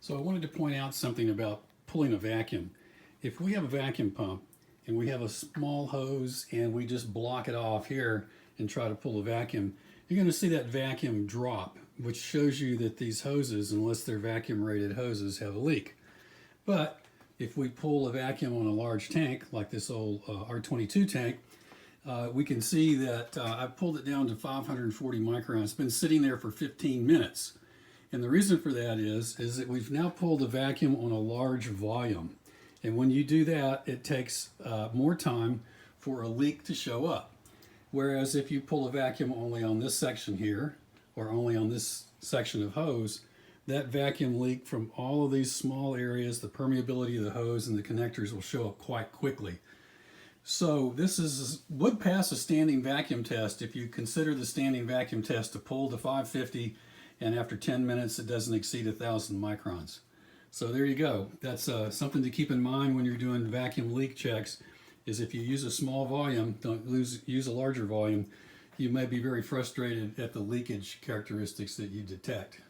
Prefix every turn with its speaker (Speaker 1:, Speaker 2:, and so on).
Speaker 1: So I wanted to point out something about pulling a vacuum. If we have a vacuum pump and we have a small hose and we just block it off here and try to pull a vacuum, you're going to see that vacuum drop, which shows you that these hoses, unless they're vacuum rated hoses, have a leak. But if we pull a vacuum on a large tank, like this old R22 tank, we can see that I've pulled it down to 540 microns. It's been sitting there for 15 minutes. And the reason for that is that we've now pulled a vacuum on a large volume. And when you do that, it takes more time for a leak to show up. Whereas if you pull a vacuum only on this section here, or only on this section of hose, that vacuum leak from all of these small areas, the permeability of the hose and the connectors will show up quite quickly. So this would pass a standing vacuum test if you consider the standing vacuum test to pull to 550 and after 10 minutes it doesn't exceed 1,000 microns. So there you go. That's something to keep in mind when you're doing vacuum leak checks, is if you use a small volume, don't use a larger volume, you may be very frustrated at the leakage characteristics that you detect.